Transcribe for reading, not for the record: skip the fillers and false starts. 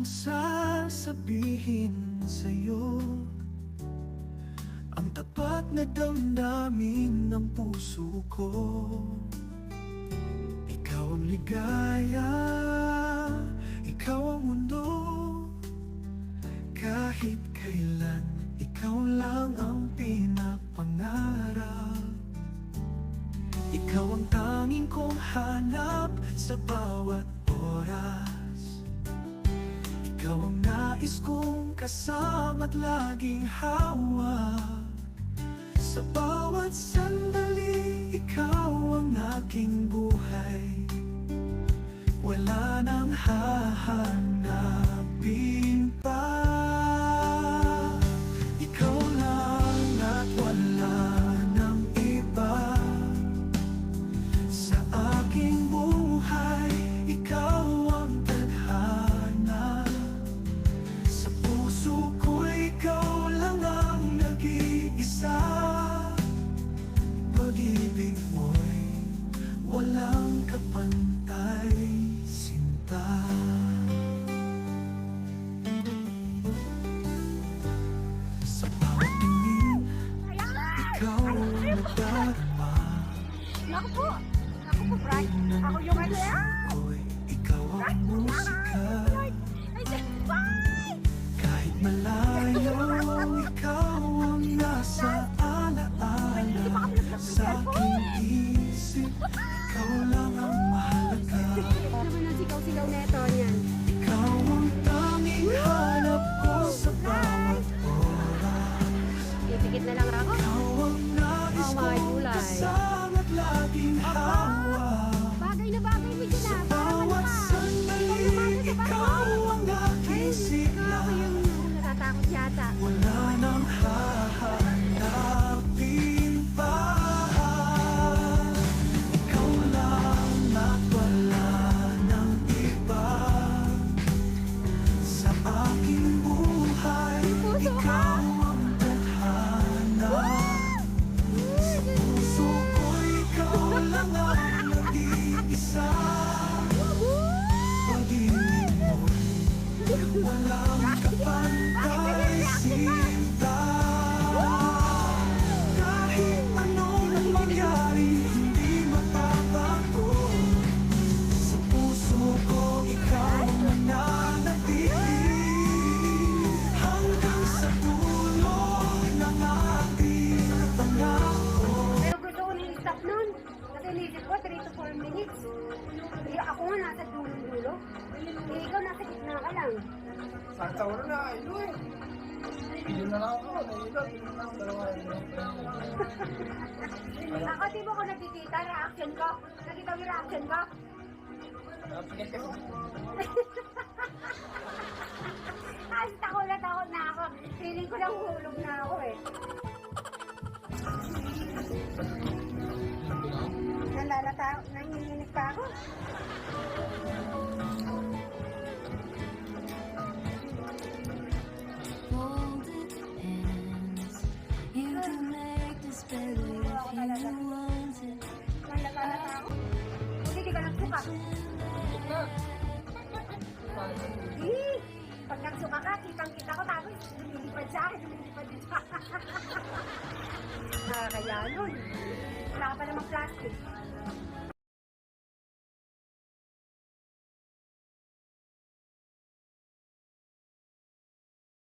kong sasabihin sa'yo ang tapat na damdamin ng puso ko. Ikaw ang ligaya, ikaw ang mundo. Kahit kailan, ikaw lang ang pinapangarap. Ikaw ang tanging kong hanap sa bawat oras. Ikaw ang nais kong kasama't laging hawak. Sa bawat sandali, ikaw ang aking buhay. Wala nang hahanapin pa. Ikaw lang at wala nang iba. Sa aking buhay, ikaw ang tadhana. Sa puso ko, ikaw lang ang nag-iisa. Pag-ibig mo'y walang kapantay, sinta. Sa bawat tingin, ikaw ang nagdarama. Naku po, Brad. Ako yung ano yan. Ko'y ikaw ang musika. Ay, bye! Kahit malayo, ikaw ang nasa alaala. Sa aking isip, ikaw lang ang mahalaga. Ano naman ang sigaw-sigaw neto niyan? Ikaw ang tanging hanap ko sa bawat oras. Pipikit na lang ako. Ikaw ang nais Oh, my kong gulay. kasama't laging hawak. Bagay na bagay mo dyan ah. Parang ano Bawat ka. sandali, ikaw ang aking sigla. Ako yung natatakot yata. Wala nang hahanapin pa. Ikaw lang at wala nang iba. Sa aking buhay, Puso ka! ikaw ang tadhana. Sa puso ko, ikaw lang ang nag-iisa. Pag-ibig mo'y walang kapantay, sinta. Kahit anong mangyari, hindi mapapago. Sa puso ko, ikaw ang nananatili. Hanggang sa dulo ng ating pangako. Pero gusto ko na-stop nun. Kasi naisip ko 3 to 4 minutes. Ako nga nasa dulo-dulo. Ikaw nasa gitna ka lang. Sakta ulo na, ilo eh. Ilo na lang ako, nailo. Ilo na ako, dalawa. Ako di mo ko nakikita reaction ko. Nakita mo yung reaction ko? Napikit kasi. Ay, takot na ako. Feeling ko lang hulog na ako eh. Nanginginig pa ako. Folded hands. You can make this better if you want it. Nalala ako. Buti di ka nagsuka. Eh, pag nagsuka ka, kitang-kita ko tapos lumilipad sa akin, lumilipad din sa akin. Kaya nun, wala ka pa namang plastic.